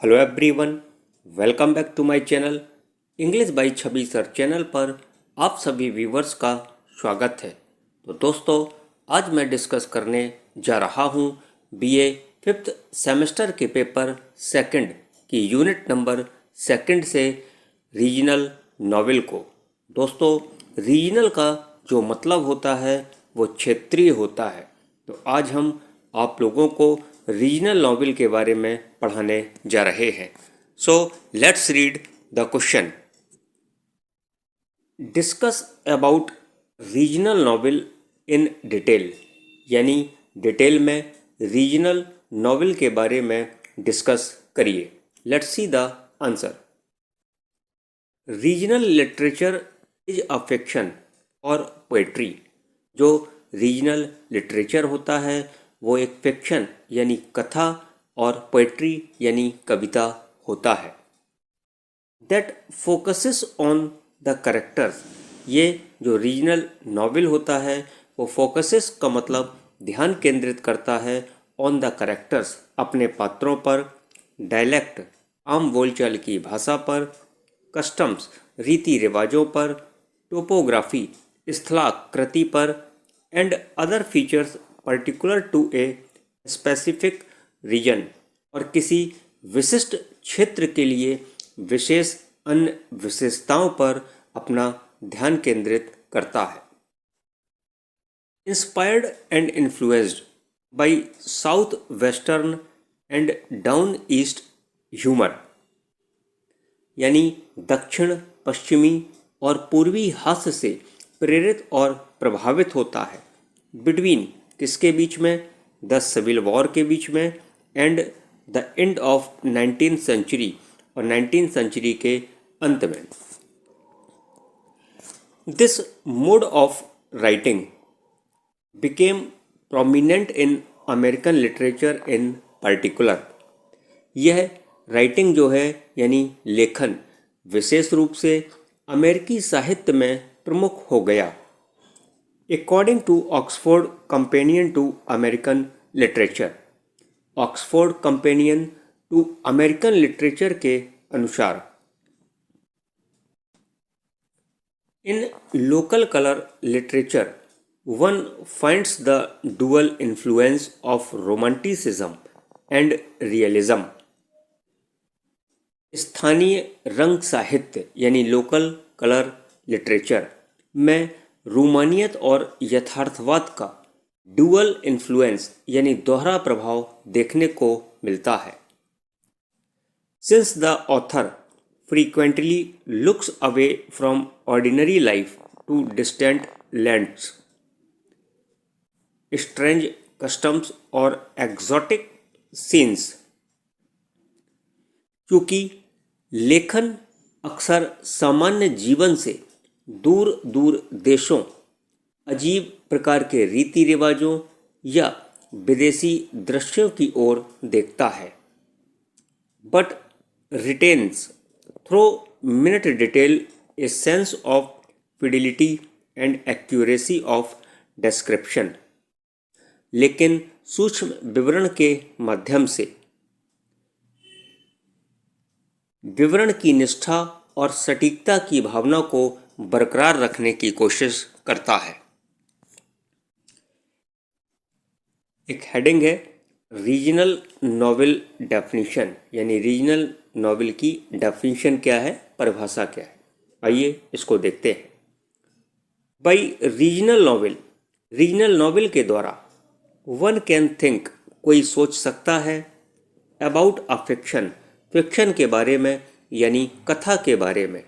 Hello everyone, welcome back to my channel English by Chhavi sir channel पर आप सभी viewers का स्वागत है। तो दोस्तों, आज मैं डिस्कस करने जा रहा हूँ बीए फिफ्थ सेमेस्टर के पेपर सेकंड की यूनिट नंबर सेकंड से रीजनल नॉवेल को। दोस्तों, रीजनल का जो मतलब होता है वो क्षेत्रीय होता है। तो आज हम आप लोगों को रीजनल नॉवेल के बारे में पढ़ाने जा रहे हैं। So let's read the question. Discuss about regional novel in detail, यानी डिटेल में रीजनल नॉवेल के बारे में डिस्कस करिए। Let's see the answer. Regional literature is a fiction और पोएट्री। जो रीजनल लिटरेचर होता है वो एक फिक्शन यानी कथा और पोएट्री यानी कविता होता है। That focuses on the characters. ये जो रीजनल नॉवेल होता है वो फोकसेस का मतलब ध्यान केंद्रित करता है ऑन द करेक्टर्स, अपने पात्रों पर, डायलेक्ट आम बोलचाल की भाषा पर, कस्टम्स रीति रिवाजों पर, टोपोग्राफी स्थलाकृति पर, and other features particular to a specific region, और किसी विशिष्ट क्षेत्र के लिए विशेष अन्य विशेषताओं पर अपना ध्यान केंद्रित करता है। Inspired and influenced by south western and down east humour, यानी दक्षिण पश्चिमी और पूर्वी हास्य से प्रेरित और प्रभावित होता है। बिटवीन किसके बीच में? द सिविल वॉर के बीच में and the end of 19th century, और 19th सेंचुरी के अंत में। This mode of writing became prominent in American literature in particular. यह राइटिंग जो है यानी लेखन विशेष रूप से अमेरिकी साहित्य में प्रमुख हो गया। According to Oxford companion to American literature, Oxford companion to American literature के अनुसार, in local colour literature one finds the dual influence of romanticism and realism. स्थानीय रंग साहित्य यानी लोकल कलर लिटरेचर में रूमानियत और यथार्थवाद का डुअल इन्फ्लुएंस यानी दोहरा प्रभाव देखने को मिलता है। Since the author frequently looks away from ordinary life to distant lands, strange customs और exotic scenes। क्योंकि लेखन अक्सर सामान्य जीवन से दूर दूर देशों, अजीब प्रकार के रीति रिवाजों या विदेशी दृश्यों की ओर देखता है, but retains through minute detail a sense of fidelity and accuracy of description. लेकिन सूक्ष्म विवरण के माध्यम से विवरण की निष्ठा और सटीकता की भावना को बरकरार रखने की कोशिश करता है। एक हेडिंग है रीजनल नॉवेल डेफिनेशन, यानी रीजनल नॉवेल की डेफिनेशन क्या है, परिभाषा क्या है। आइए इसको देखते हैं। By regional novel, regional novel के द्वारा वन कैन थिंक, कोई सोच सकता है, अबाउट अ फिक्शन, फिक्शन के बारे में यानी कथा के बारे में,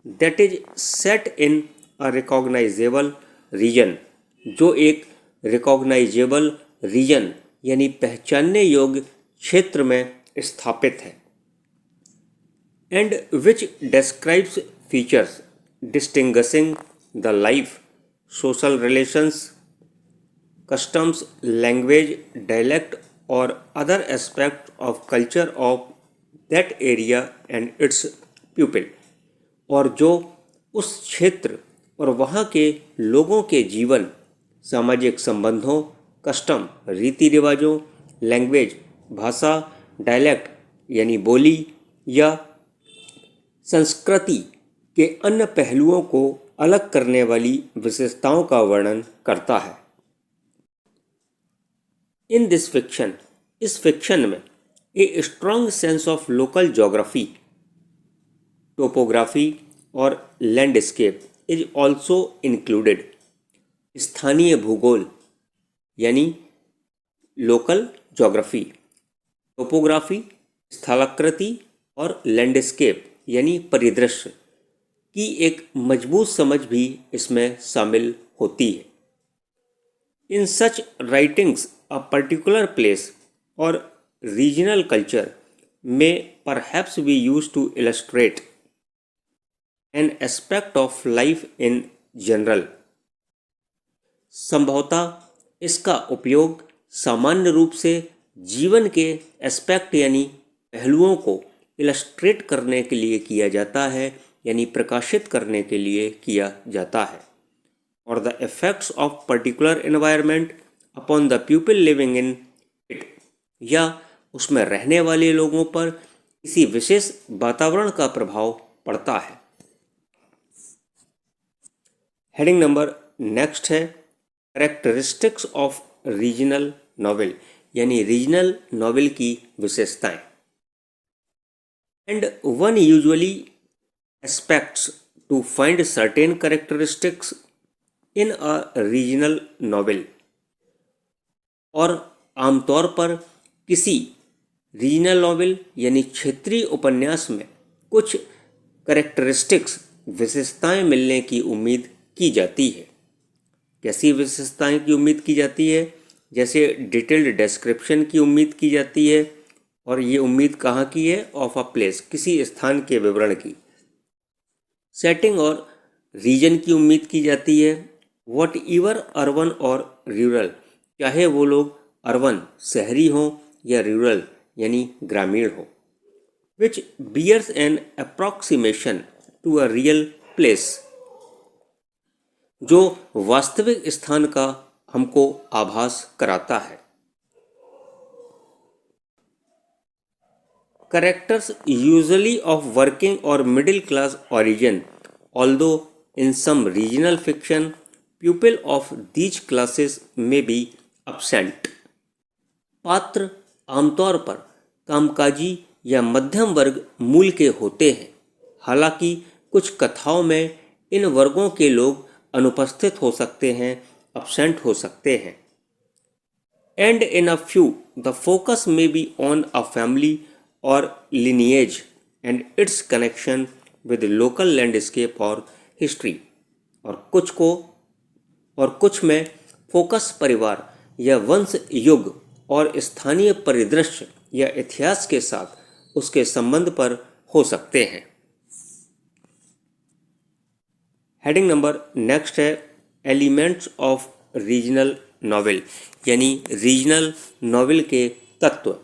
that is set in a recognisable region, जो एक रिकॉग्नाइजेबल रीजन यानी पहचानने योग्य क्षेत्र में स्थापित है, and which describes features distinguishing the life, social relations, customs, language, dialect और other aspect of culture of that area and its people, और जो उस क्षेत्र और वहाँ के लोगों के जीवन, सामाजिक संबंधों, कस्टम रीति रिवाजों, लैंग्वेज भाषा, डायलेक्ट यानी बोली या संस्कृति के अन्य पहलुओं को अलग करने वाली विशेषताओं का वर्णन करता है। इन दिस फिक्शन, इस फिक्शन में a strong sense of local geography, topography और लैंडस्केप इज ऑल्सो इंक्लूडेड। स्थानीय भूगोल यानी लोकल ज्योग्राफी, टोपोग्राफी स्थलाकृति और लैंडस्केप यानी परिदृश्य की एक मजबूत समझ भी इसमें शामिल होती है। In such writings a particular place और रीजनल कल्चर में perhaps be use to illustrate an aspect of life in general. संभवतः इसका उपयोग सामान्य रूप से जीवन के एस्पेक्ट यानी पहलुओं को इलस्ट्रेट करने के लिए किया जाता है, यानी प्रकाशित करने के लिए किया जाता है। और the effects of particular environment upon the people living in it, या उसमें रहने वाले लोगों पर किसी विशेष वातावरण का प्रभाव पड़ता है। हेडिंग नंबर नेक्स्ट है कैरेक्टरिस्टिक्स ऑफ रीजनल नॉवेल, यानी रीजनल नॉवेल की विशेषताएं। And one usually expects to find certain characteristics in a regional novel, और आमतौर पर किसी रीजनल नॉवेल यानी क्षेत्रीय उपन्यास में कुछ कैरेक्टरिस्टिक्स विशेषताएं मिलने की उम्मीद की जाती है। कैसी विशेषताएं की उम्मीद की जाती है? जैसे डिटेल्ड डिस्क्रिप्शन की उम्मीद की जाती है, और ये उम्मीद कहाँ की है? ऑफ अ प्लेस, किसी स्थान के विवरण की। सेटिंग और रीजन की उम्मीद की जाती है। वॉट एवर अर्बन और रूरल, चाहे वो लोग अर्बन शहरी हों या रूरल यानी ग्रामीण हो। Which bears an approximation to a real place, जो वास्तविक स्थान का हमको आभास कराता है। Characters usually of working or middle class origin, although in some regional fiction, people of these classes may be absent. पात्र आमतौर पर कामकाजी या मध्यम वर्ग मूल के होते हैं, हालांकि कुछ कथाओं में इन वर्गों के लोग अनुपस्थित हो सकते हैं, absent हो सकते हैं। And in a few, the focus may be on a family or lineage and its connection with local landscape or history। और कुछ में फोकस परिवार या वंश युग और स्थानीय परिदृश्य या इतिहास के साथ उसके संबंध पर हो सकते हैं। हेडिंग नंबर नेक्स्ट है एलिमेंट्स ऑफ रीजनल नॉवेल, यानी रीजनल नॉवेल के तत्व।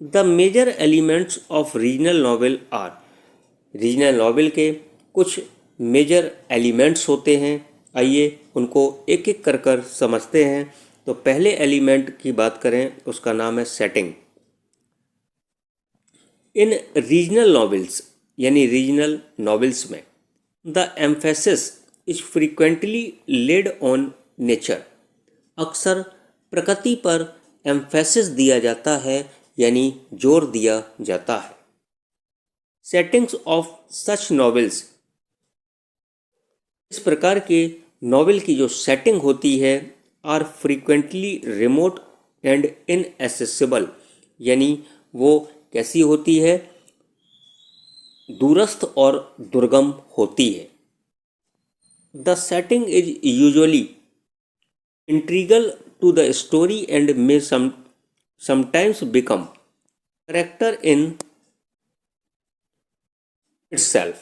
The major elements of regional novel are, regional novel के कुछ मेजर एलिमेंट्स होते हैं। आइए उनको एक एक कर कर समझते हैं। तो पहले एलिमेंट की बात करें, उसका नाम है सेटिंग। इन रीजनल नॉवेल्स यानी रीजनल नॉवेल्स में the emphasis is frequently laid on nature, अक्सर प्रकृति पर एम्फेसिस दिया जाता है, यानी जोर दिया जाता है। सेटिंग्स ऑफ सच नॉवेल्स, इस प्रकार के नॉवेल की जो सेटिंग होती है, are frequently remote and inaccessible, यानी वो कैसी होती है? दूरस्थ और दुर्गम होती है। The setting is usually integral to the story and may sometimes become character in itself।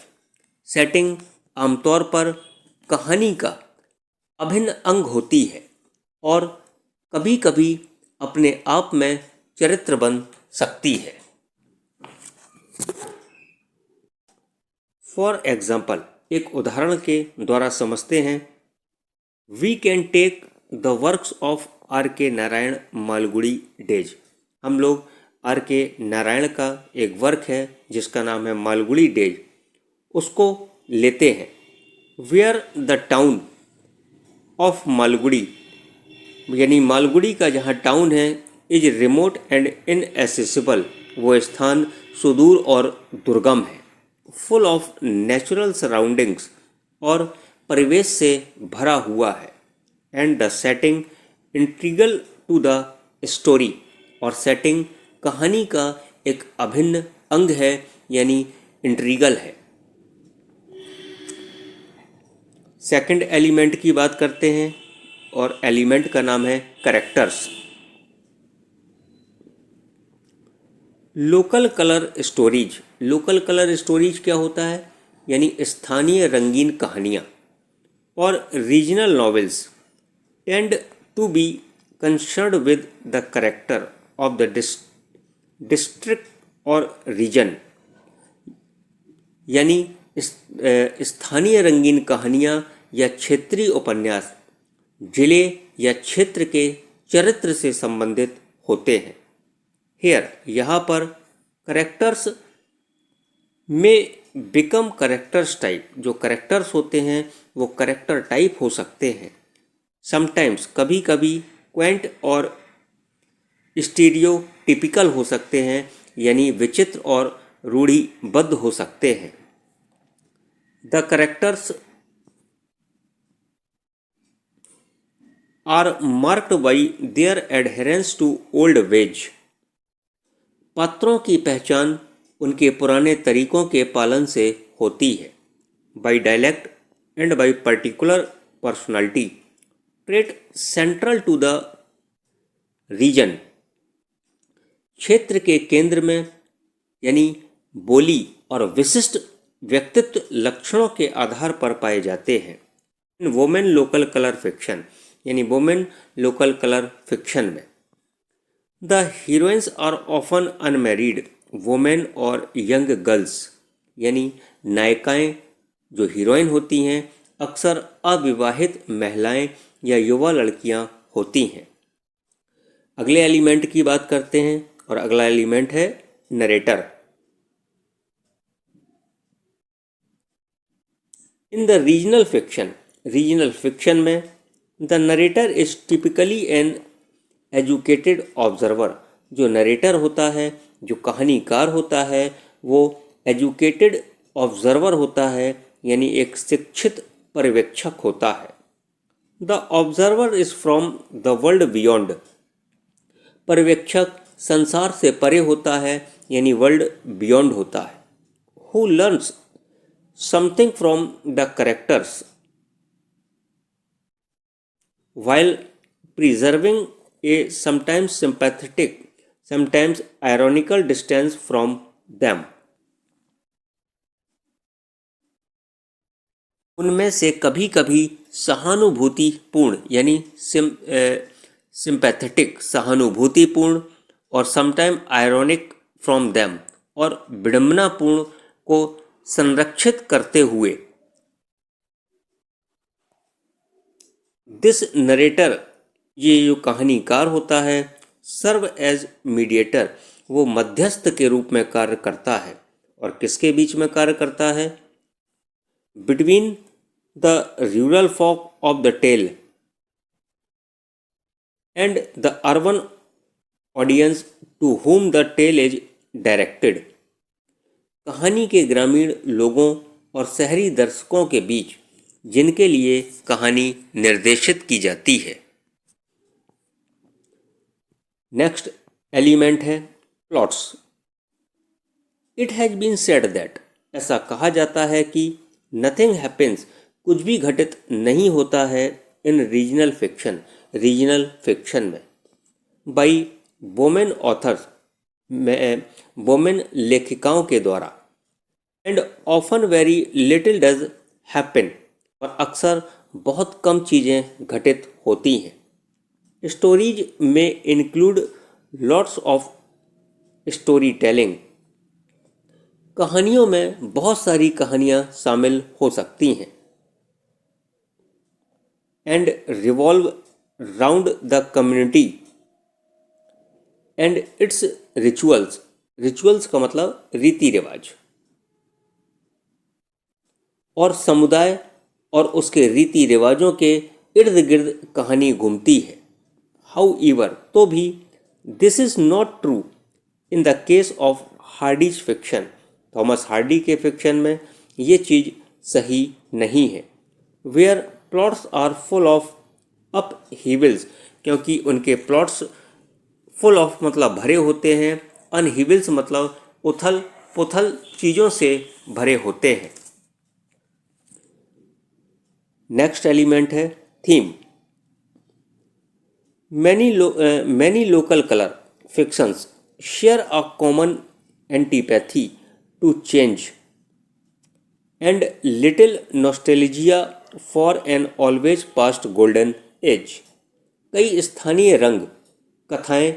Setting आमतौर पर कहानी का अभिन्न अंग होती है और कभी कभी अपने आप में चरित्र बन सकती है। फॉर एग्जाम्पल, एक उदाहरण के द्वारा समझते हैं। We can take the works of R K Narayan Malgudi days. हम लोग आर के नारायण का एक वर्क है जिसका नाम है मालगुड़ी डेज, उसको लेते हैं। Where the town of Malgudi, यानी मालगुड़ी का जहाँ टाउन है, इज रिमोट एंड इनएसेसिबल, वो स्थान सुदूर और दुर्गम है। फुल ऑफ नेचुरल सराउंडिंग्स, और परिवेश से भरा हुआ है। And the setting integral to the story, और सेटिंग कहानी का एक अभिन्न अंग है, यानी इंट्रीगल है। सेकंड एलिमेंट की बात करते हैं, और एलिमेंट का नाम है characters. Local colour stories, local colour stories क्या होता है, यानी स्थानीय रंगीन कहानियाँ। और regional novels tend to be concerned with the character of the district और रीजन, यानी स्थानीय रंगीन कहानियाँ या क्षेत्रीय उपन्यास जिले या क्षेत्र के चरित्र से संबंधित होते हैं। हेयर, यहाँ पर करेक्टर्स में बिकम करेक्टर्स टाइप, जो करेक्टर्स होते हैं वो करेक्टर टाइप हो सकते हैं। समटाइम्स, कभी कभी क्वेंट और स्टीरियोटिपिकल हो सकते हैं, यानी विचित्र और रूढ़िबद्ध हो सकते हैं। The characters are marked by their adherence to old ways, पात्रों की पहचान उनके पुराने तरीकों के पालन से होती है। By dialect and by particular personality trait central to the region, क्षेत्र के केंद्र में, यानी बोली और विशिष्ट व्यक्तित्व लक्षणों के आधार पर पाए जाते हैं। In women local colour fiction, यानी वोमेन लोकल कलर फिक्शन में the heroines are often unmarried women और यंग गर्ल्स, यानी नायिकाएं जो हीरोइन होती हैं अक्सर अविवाहित महिलाएं या युवा लड़कियां होती हैं। अगले एलिमेंट की बात करते हैं, और अगला एलिमेंट है narrator. In the regional fiction, regional fiction में the narrator is typically an educated observer, जो नरेटर होता है, जो कहानीकार होता है, वो एजुकेटेड ऑब्जर्वर होता है, यानी एक शिक्षित पर्यवेक्षक होता है। The observer is from the world beyond, पर्यवेक्षक संसार से परे होता है, यानी वर्ल्ड बियॉन्ड होता है। Who learns something from the characters while preserving a sometimes sympathetic, sometimes ironical distance from them. उनमें से कभी कभी सहानुभूतिपूर्ण, यानी सिंपैथेटिक सहानुभूतिपूर्ण, और समटाइम आयरॉनिक फ्रॉम देम, और विडंबनापूर्ण को संरक्षित करते हुए। दिस नरेटर, ये जो कहानीकार होता है, सर्व एज मीडिएटर, वो मध्यस्थ के रूप में कार्य करता है। और किसके बीच में कार्य करता है? Between the rural folk of the tale and the urban audience to whom the tale is directed, कहानी के ग्रामीण लोगों और शहरी दर्शकों के बीच जिनके लिए कहानी निर्देशित की जाती है। नेक्स्ट एलिमेंट है plots. It has been said that, ऐसा कहा जाता है कि नथिंग हैपेंस, कुछ भी घटित नहीं होता है इन रीजनल फिक्शन, रीजनल फिक्शन में, बाई वोमेन ऑथर्स, वोमेन लेखिकाओं के द्वारा, and often very little does happen, और अक्सर बहुत कम चीज़ें घटित होती हैं। स्टोरीज में include lots of story telling, कहानियों में बहुत सारी कहानियाँ शामिल हो सकती हैं। And revolve round the community, and it's rituals, rituals का मतलब रीति रिवाज, और समुदाय और उसके रीति रिवाजों के इर्द गिर्द कहानी घूमती है। हाउ ईवर, तो भी, this is not true in the case of Hardy's fiction, Thomas Hardy के फिक्शन में ये चीज़ सही नहीं है। Where plots are full of upheavals, क्योंकि उनके प्लॉट्स फुल ऑफ मतलब भरे होते हैं, अनहीविल्स मतलब उथल पुथल चीज़ों से भरे होते हैं। नेक्स्ट एलिमेंट है theme. Many local colour fictions share a common antipathy to change and little nostalgia for an always past golden age. कई स्थानीय रंग कथाएं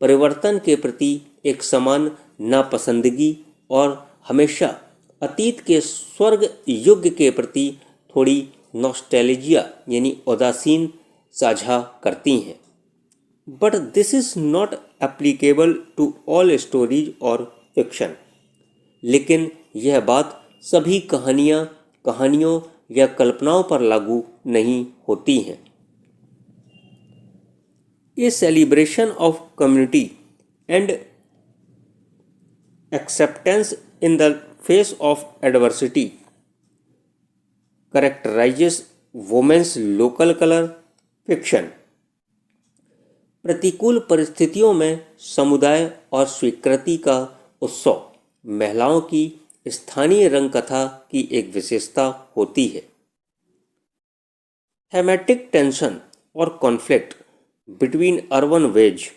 परिवर्तन के प्रति एक समान नापसंदगी और हमेशा अतीत के स्वर्ग युग के प्रति थोड़ी नॉस्टैल्जिया यानी उदासीन साझा करती हैं। But this is not applicable to all stories और फिक्शन, लेकिन यह बात सभी कहानियों या कल्पनाओं पर लागू नहीं होती हैं। A celebration of community and acceptance in the face of adversity characterises women's local colour fiction. प्रतिकूल परिस्थितियों में समुदाय और स्वीकृति का उत्सव महिलाओं की स्थानीय रंग कथा की एक विशेषता होती है। थेमेटिक टेंशन और conflict between urban ways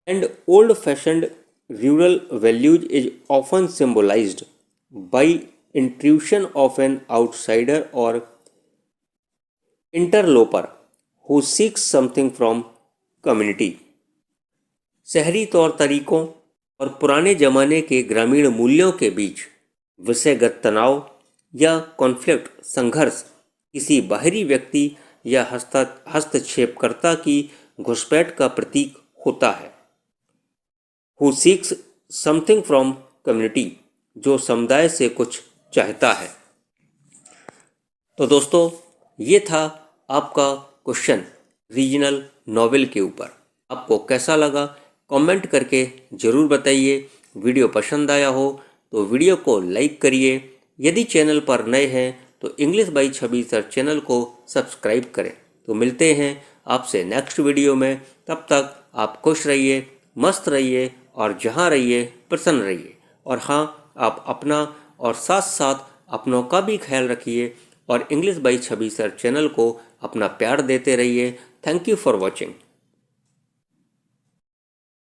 and old fashioned rural values is often symbolised by intrusion of an outsider और interloper who seeks something from community। शहरी तौर तरीकों और पुराने ज़माने के ग्रामीण मूल्यों के बीच विषयगत तनाव या कॉन्फ्लिक्ट संघर्ष किसी बाहरी व्यक्ति या हस्तक्षेपकर्ता की घुसपैठ का प्रतीक होता है। Who seeks something from community, जो समुदाय से कुछ चाहता है। तो दोस्तों, ये था आपका क्वेश्चन रीजनल नॉवेल के ऊपर। आपको कैसा लगा कमेंट करके ज़रूर बताइए। वीडियो पसंद आया हो तो वीडियो को लाइक करिए। यदि चैनल पर नए हैं तो English by Chhavi sir channel को सब्सक्राइब करें। तो मिलते हैं आपसे नेक्स्ट वीडियो में। तब तक आप खुश रहिए, मस्त रहिए और जहाँ रहिए प्रसन्न रहिए। और हाँ, आप अपना और साथ साथ अपनों का भी ख्याल रखिए और English by Chhavi sir channel को अपना प्यार देते रहिए। Thank you for watching.